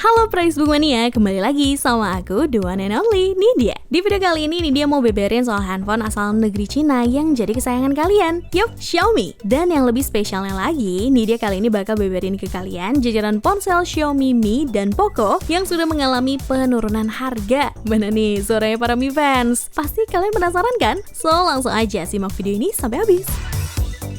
Halo Pricebook Mania, kembali lagi sama aku, the one and only Nidia. Di video kali ini Nidia mau beberin soal handphone asal negeri Cina yang jadi kesayangan kalian. Yup, Xiaomi. Dan yang lebih spesialnya lagi, Nidia kali ini bakal beberin ke kalian jajaran ponsel Xiaomi Mi dan Poco yang sudah mengalami penurunan harga. Mana nih suaranya para Mi fans? Pasti kalian penasaran kan? So langsung aja simak video ini sampai habis.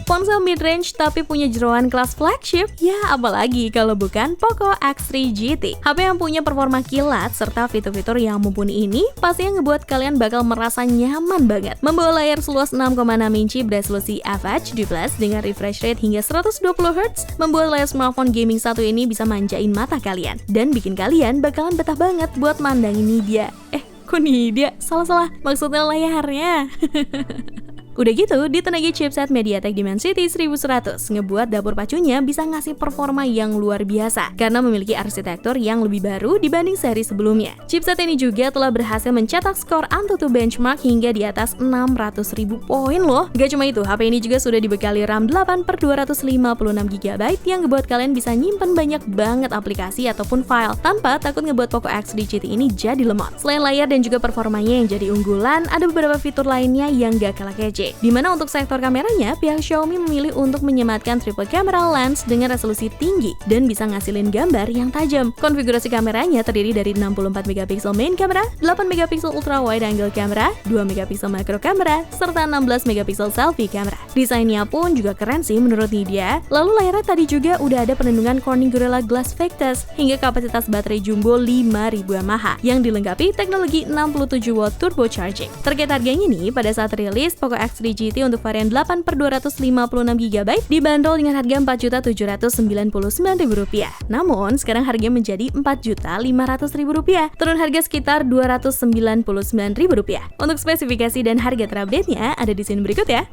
Ponsel mid-range tapi punya jeroan kelas flagship? Ya apalagi kalau bukan Poco X3 GT. HP yang punya performa kilat serta fitur-fitur yang mumpuni ini pastinya ngebuat kalian bakal merasa nyaman banget. Membawa layar seluas 6,6 inci beresolusi FHD+ dengan refresh rate hingga 120Hz, membuat layar smartphone gaming satu ini bisa manjain mata kalian dan bikin kalian bakalan betah banget buat mandangin Nidia. Kok Nidia? Salah, maksudnya layarnya. Udah gitu, ditenagai chipset MediaTek Dimensity 1100, ngebuat dapur pacunya bisa ngasih performa yang luar biasa karena memiliki arsitektur yang lebih baru dibanding seri sebelumnya. Chipset ini juga telah berhasil mencetak skor AnTuTu benchmark hingga di atas 600.000 poin loh. Gak cuma itu, HP ini juga sudah dibekali RAM 8/256GB yang ngebuat kalian bisa nyimpen banyak banget aplikasi ataupun file tanpa takut ngebuat Poco X3 GT ini jadi lemot. Selain layar dan juga performanya yang jadi unggulan, ada beberapa fitur lainnya yang gak kalah kece. Dimana untuk sektor kameranya, pihak Xiaomi memilih untuk menyematkan triple camera lens dengan resolusi tinggi dan bisa ngasilin gambar yang tajam. Konfigurasi kameranya terdiri dari 64MP main kamera, 8MP ultra wide angle kamera, 2MP macro kamera, serta 16MP selfie kamera. Desainnya pun juga keren sih menurut Nidia. Lalu layarnya tadi juga udah ada perlindungan Corning Gorilla Glass Victus hingga kapasitas baterai jumbo 5000 mAh yang dilengkapi teknologi 67W turbocharging. Terkait harganya nih, pada saat rilis Poco X3 GT untuk varian 8/256GB dibanderol dengan harga Rp4.799.000. Namun, sekarang harganya menjadi Rp4.500.000, turun harga sekitar Rp299.000. Untuk spesifikasi dan harga terupdate-nya ada di sini berikut ya.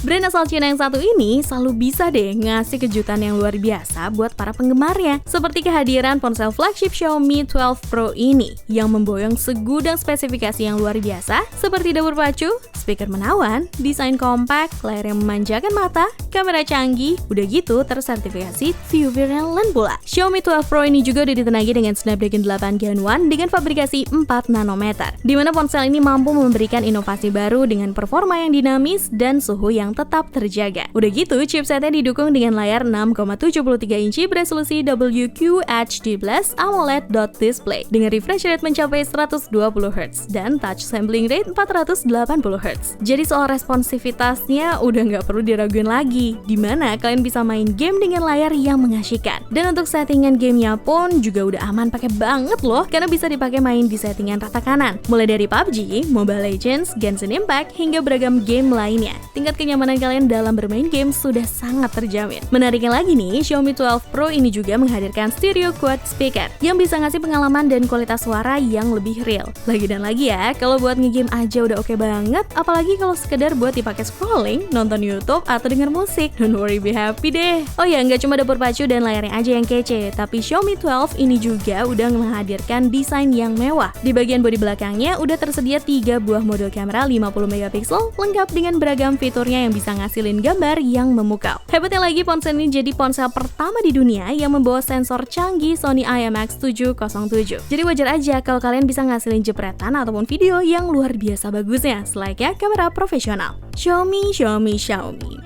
Brand asal Cina yang satu ini selalu bisa deh ngasih kejutan yang luar biasa buat para penggemarnya. Seperti kehadiran ponsel flagship Xiaomi 12 Pro ini yang memboyong segudang spesifikasi yang luar biasa seperti dapur pacu, speaker menawan, desain kompak, layar yang memanjakan mata, kamera canggih, udah gitu tersertifikasi view-nya lens pula. Xiaomi 12 Pro ini juga udah ditenagai dengan Snapdragon 8 Gen 1 dengan fabrikasi 4 nanometer, di mana ponsel ini mampu memberikan inovasi baru dengan performa yang dinamis dan suhu yang tetap terjaga. Udah gitu, chipsetnya didukung dengan layar 6,73 inci beresolusi WQHD+ AMOLED dot display dengan refresh rate mencapai 120Hz dan touch sampling rate 480Hz. Jadi soal responsivitasnya udah nggak perlu diraguin lagi, dimana kalian bisa main game dengan layar yang mengasyikkan. Dan untuk settingan gamenya pun juga udah aman pakai banget loh, karena bisa dipakai main di settingan rata kanan. Mulai dari PUBG, Mobile Legends, Genshin Impact, hingga beragam game lainnya. Tingkat kenyamanan kalian dalam bermain game sudah sangat terjamin. Menariknya lagi nih, Xiaomi 12 Pro ini juga menghadirkan stereo quad speaker yang bisa ngasih pengalaman dan kualitas suara yang lebih real. Lagi dan lagi ya, kalau buat ngegame aja udah oke banget, apalagi kalau sekedar buat dipakai scrolling, nonton YouTube, atau denger musik. Don't worry, be happy deh. Oh ya, nggak cuma dapur pacu dan layarnya aja yang kece, tapi Xiaomi 12 ini juga udah menghadirkan desain yang mewah. Di bagian bodi belakangnya udah tersedia 3 buah model kamera 50MP lengkap dengan beragam fiturnya yang bisa ngasilin gambar yang memukau. Hebatnya lagi, ponsel ini jadi ponsel pertama di dunia yang membawa sensor canggih Sony IMX707. Jadi wajar aja kalau kalian bisa ngasilin jepretan ataupun video yang luar biasa bagusnya, selayaknya kamera profesional. Xiaomi.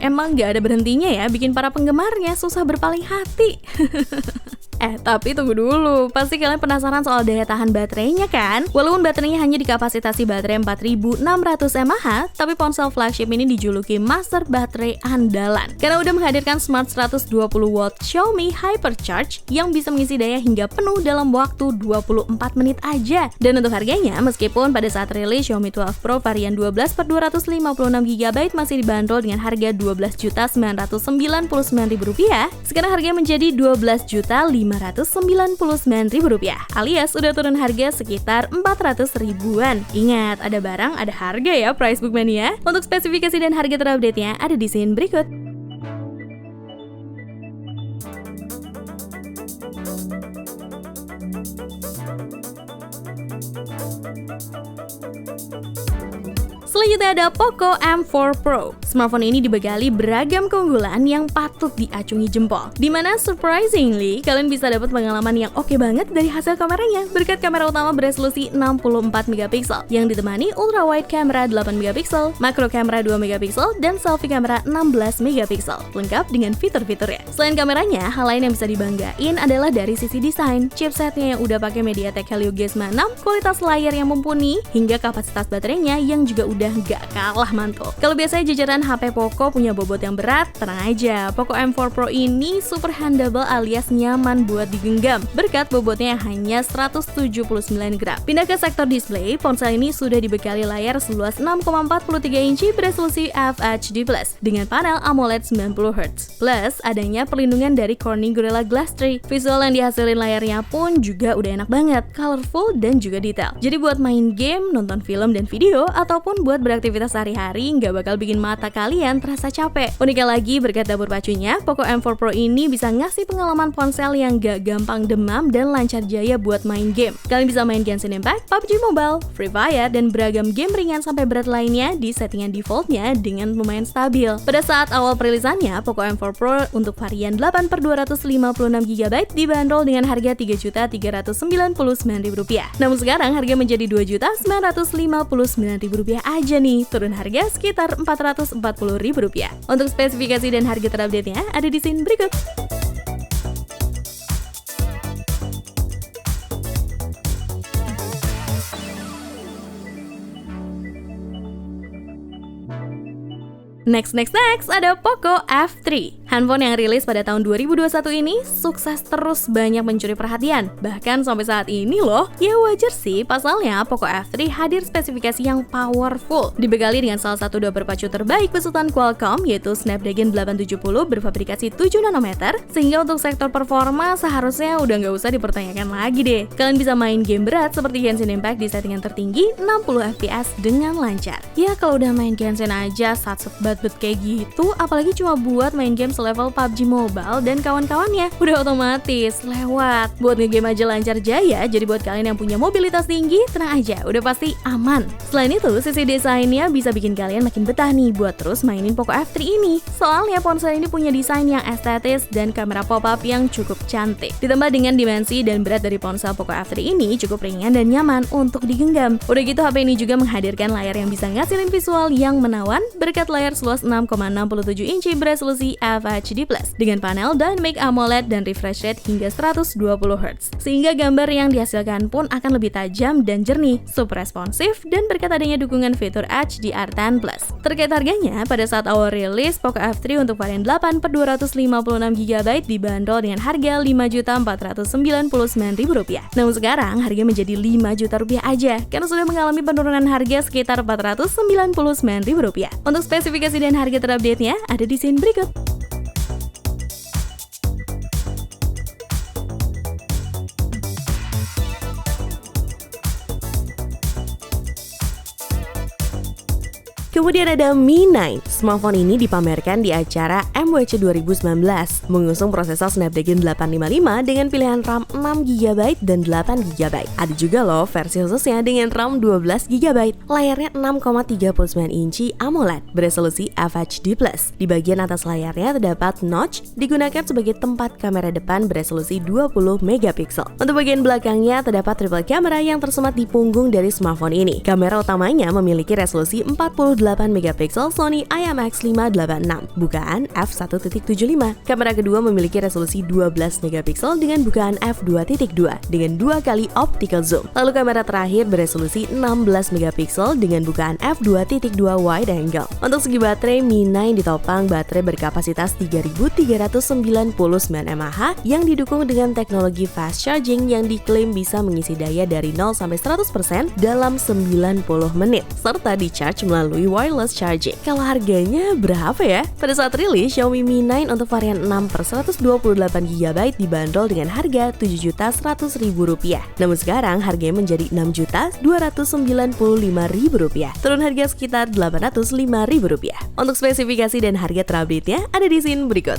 Emang gak ada berhentinya ya bikin para penggemarnya susah berpaling hati. Tapi tunggu dulu, pasti kalian penasaran soal daya tahan baterainya kan? Walaupun baterainya hanya dikapasitasi baterai 4600 mAh, tapi ponsel flagship ini dijuluki master baterai andalan karena udah menghadirkan Smart 120W Xiaomi Hypercharge yang bisa mengisi daya hingga penuh dalam waktu 24 menit aja. Dan untuk harganya, meskipun pada saat rilis Xiaomi 12 Pro varian 12/256GB masih dibanderol dengan harga Rp12.999.000, sekarang harganya menjadi Rp12.599.000 alias udah turun harga sekitar 400 ribuan. Ingat, ada barang, ada harga ya Pricebook Mania. Untuk spesifikasi dan harga terupdate-nya ada di scene berikut. Selanjutnya ada Poco M4 Pro. Smartphone ini dibekali beragam keunggulan yang patut diacungi jempol. Dimana surprisingly, kalian bisa dapat pengalaman yang oke banget dari hasil kameranya berkat kamera utama beresolusi 64 megapiksel yang ditemani ultra wide kamera 8 megapiksel, makro kamera 2 megapiksel, dan selfie kamera 16 megapiksel, lengkap dengan fitur-fiturnya. Selain kameranya, hal lain yang bisa dibanggain adalah dari sisi desain. Chipsetnya yang udah pakai MediaTek Helio G96, kualitas layar yang mumpuni, hingga kapasitas baterainya yang juga udah gak kalah mantul. Kalau biasanya jajaran HP Poco punya bobot yang berat, tenang aja, Poco M4 Pro ini super handable alias nyaman buat digenggam berkat bobotnya yang hanya 179 gram. Pindah ke sektor display, ponsel ini sudah dibekali layar seluas 6,43 inci beresolusi FHD+ dengan panel AMOLED 90Hz. Plus, adanya perlindungan dari Corning Gorilla Glass 3. Visual yang dihasilin layarnya pun juga udah enak banget, colorful dan juga detail. Jadi buat main game, nonton film dan video, ataupun buat beraktivitas sehari-hari nggak bakal bikin mata kalian terasa capek. Uniknya lagi, berkat dapur pacunya, Poco M4 Pro ini bisa ngasih pengalaman ponsel yang gak gampang demam dan lancar jaya buat main game. Kalian bisa main Genshin Impact, PUBG Mobile, Free Fire, dan beragam game ringan sampai berat lainnya di settingan defaultnya dengan lumayan stabil. Pada saat awal perilisannya, Poco M4 Pro untuk varian 8/256GB dibanderol dengan harga Rp3.399.000. Namun sekarang harga menjadi Rp2.959.000 aja nih, turun harga sekitar Rp440.000. Untuk spesifikasi dan harga terupdate-nya ada di scene berikut. Next, ada Poco F3. Handphone yang rilis pada tahun 2021 ini sukses terus banyak mencuri perhatian. Bahkan sampai saat ini loh, ya wajar sih pasalnya Poco F3 hadir spesifikasi yang powerful. Dibekali dengan salah satu dua berpacu terbaik besutan Qualcomm yaitu Snapdragon 870 berfabrikasi 7 nanometer, sehingga untuk sektor performa seharusnya udah nggak usah dipertanyakan lagi deh. Kalian bisa main game berat seperti Genshin Impact di settingan tertinggi 60 fps dengan lancar. Ya kalau udah main Genshin aja satset bet kayak gitu, apalagi cuma buat main game selevel PUBG Mobile dan kawan-kawannya, udah otomatis lewat. Buat ngegame aja lancar jaya, jadi buat kalian yang punya mobilitas tinggi, tenang aja, udah pasti aman. Selain itu, sisi desainnya bisa bikin kalian makin betah nih buat terus mainin Poco F3 ini. Soalnya ponsel ini punya desain yang estetis dan kamera pop-up yang cukup cantik. Ditambah dengan dimensi dan berat dari ponsel Poco F3 ini cukup ringan dan nyaman untuk digenggam. Udah gitu, HP ini juga menghadirkan layar yang bisa ngasilin visual yang menawan berkat layar seluas 6,67 inci beresolusi FHD+ dengan panel Dynamic AMOLED dan refresh rate hingga 120Hz. Sehingga gambar yang dihasilkan pun akan lebih tajam dan jernih, super responsif, dan berkat adanya dukungan fitur HDR10+. Terkait harganya, pada saat awal rilis, Poco F3 untuk varian 8/256GB dibanderol dengan harga Rp5.499.000. Namun sekarang harga menjadi Rp5 juta aja karena sudah mengalami penurunan harga sekitar Rp499.000. Untuk spesifikasi dan harga terupdate-nya ada di scene berikut. Kemudian ada Mi 9. Smartphone ini dipamerkan di acara MWC 2019, mengusung prosesor Snapdragon 855 dengan pilihan RAM 6GB dan 8GB. Ada juga loh versi khususnya dengan RAM 12GB. Layarnya 6,39 inci AMOLED beresolusi FHD+. Di bagian atas layarnya terdapat notch digunakan sebagai tempat kamera depan beresolusi 20 megapiksel. Untuk bagian belakangnya terdapat triple kamera yang tersemat di punggung dari smartphone ini. Kamera utamanya memiliki resolusi 48 megapiksel Sony IMX586 bukaan f1.75. Kamera kedua memiliki resolusi 12 megapiksel dengan bukaan f2.2 dengan 2 kali optical zoom. Lalu kamera terakhir beresolusi 16 megapiksel dengan bukaan f2.2 wide angle. Untuk segi baterai, Mi 9 ditopang baterai berkapasitas 3399 mAh yang didukung dengan teknologi fast charging yang diklaim bisa mengisi daya dari 0 sampai 100% dalam 90 menit serta di-charge melalui wireless charging. Kalau harganya berapa ya? Pada saat rilis, Xiaomi Mi 9 untuk varian 6/128GB dibanderol dengan harga Rp7.100.000. Namun sekarang harganya menjadi Rp6.295.000. Turun harga sekitar Rp805.000. Untuk spesifikasi dan harga terupdate-nya ada di scene berikut.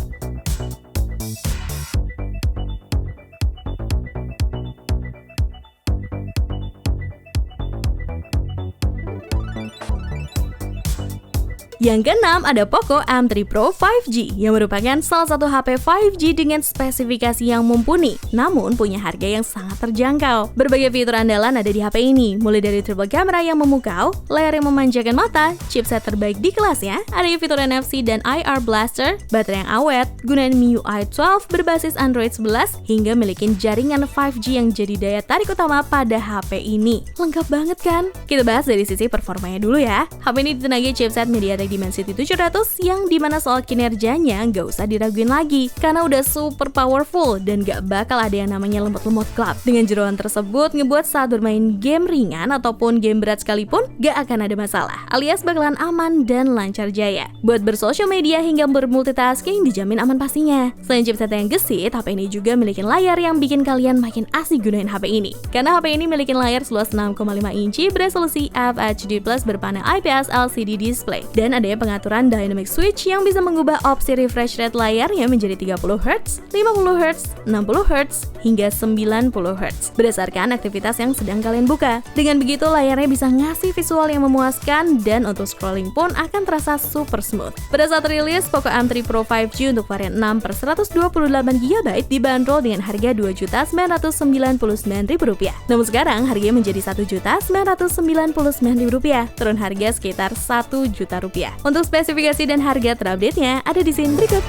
Yang keenam ada Poco M3 Pro 5G yang merupakan salah satu HP 5G dengan spesifikasi yang mumpuni, namun punya harga yang sangat terjangkau. Berbagai fitur andalan ada di HP ini, mulai dari triple camera yang memukau, layar yang memanjakan mata, chipset terbaik di kelasnya, ada fitur NFC dan IR Blaster, baterai yang awet, gunaan MIUI 12 berbasis Android 11, hingga milikin jaringan 5G yang jadi daya tarik utama pada HP ini. Lengkap banget kan? Kita bahas dari sisi performanya dulu ya. HP ini ditenagai chipset MediaTek Dimensity 700 yang dimana soal kinerjanya nggak usah diraguin lagi, karena udah super powerful dan gak bakal ada yang namanya lemot-lemot gelap. Dengan jeroan tersebut ngebuat saat bermain game ringan ataupun game berat sekalipun gak akan ada masalah, alias bakalan aman dan lancar jaya. Buat bersosial media hingga bermultitasking dijamin aman pastinya. Selain chipset yang gesit, HP ini juga memiliki layar yang bikin kalian makin asik gunain HP ini. Karena HP ini memiliki layar seluas 6,5 inci beresolusi FHD+ berpanel IPS LCD display. Dan adanya pengaturan dynamic switch yang bisa mengubah opsi refresh rate layarnya menjadi 30Hz, 50Hz, 60Hz, hingga 90Hz berdasarkan aktivitas yang sedang kalian buka. Dengan begitu layarnya bisa ngasih visual yang memuaskan dan untuk scrolling pun akan terasa super smooth. Pada saat rilis, Poco M3 Pro 5G untuk varian 6/128GB dibanderol dengan harga Rp2.999.000. Namun sekarang harganya menjadi Rp1.999.000, turun harga sekitar Rp1 juta. Untuk spesifikasi dan harga terupdate-nya ada di scene berikut.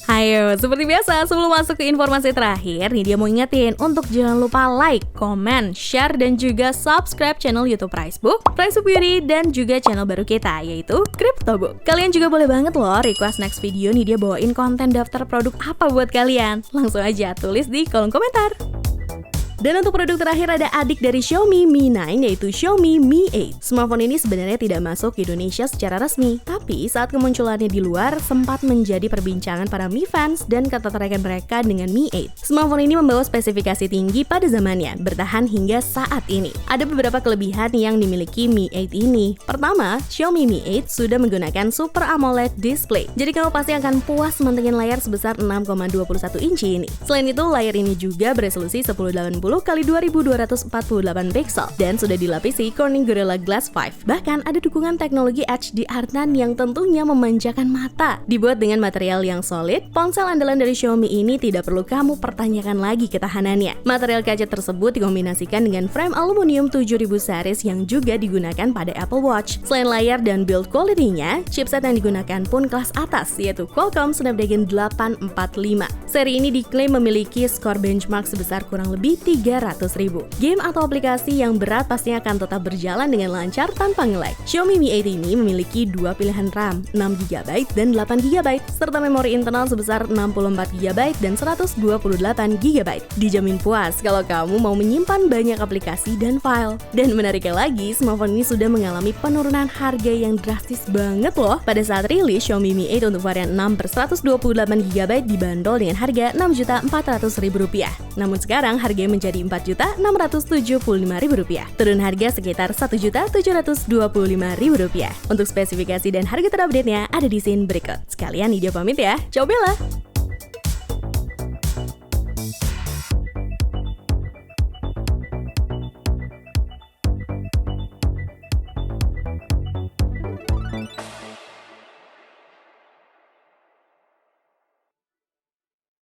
Ayo, seperti biasa, sebelum masuk ke informasi terakhir, nih dia mau ingetin untuk jangan lupa like, komen, share, dan juga subscribe channel YouTube Pricebook, Pricebook Beauty, dan juga channel baru kita, yaitu CryptoBook. Kalian juga boleh banget loh request next video nih dia bawain konten daftar produk apa buat kalian. Langsung aja tulis di kolom komentar. Dan untuk produk terakhir ada adik dari Xiaomi Mi 9 yaitu Xiaomi Mi 8. Smartphone ini sebenarnya tidak masuk ke Indonesia secara resmi, tapi saat kemunculannya di luar sempat menjadi perbincangan para Mi fans dan ketertarikan mereka dengan Mi 8. Smartphone ini membawa spesifikasi tinggi pada zamannya, bertahan hingga saat ini. Ada beberapa kelebihan yang dimiliki Mi 8 ini. Pertama, Xiaomi Mi 8 sudah menggunakan Super AMOLED display, jadi kamu pasti akan puas mantengin layar sebesar 6,21 inci ini. Selain itu, layar ini juga beresolusi 1080 x 2248 pixel dan sudah dilapisi Corning Gorilla Glass 5. Bahkan ada dukungan teknologi HDR10 yang tentunya memanjakan mata. Dibuat dengan material yang solid, ponsel andalan dari Xiaomi ini tidak perlu kamu pertanyakan lagi ketahanannya. Material kaca tersebut dikombinasikan dengan frame aluminium 7000 series yang juga digunakan pada Apple Watch. Selain layar dan build quality-nya, chipset yang digunakan pun kelas atas, yaitu Qualcomm Snapdragon 845. Seri ini diklaim memiliki skor benchmark sebesar kurang lebih 300.000. Game atau aplikasi yang berat pastinya akan tetap berjalan dengan lancar tanpa nge-lag. Xiaomi Mi 8 ini memiliki dua pilihan RAM, 6GB dan 8GB, serta memori internal sebesar 64GB dan 128GB. Dijamin puas kalau kamu mau menyimpan banyak aplikasi dan file. Dan menariknya lagi, smartphone ini sudah mengalami penurunan harga yang drastis banget loh. Pada saat rilis, Xiaomi Mi 8 untuk varian 6/128GB dibanderol dengan harga Rp6.400.000. Namun sekarang harganya menjadi Rp4.675.000. Turun harga sekitar Rp1.725.000. Untuk spesifikasi dan harga terupdate-nya ada di scene berikut. Sekalian Nidia pamit ya. Ciao Bella!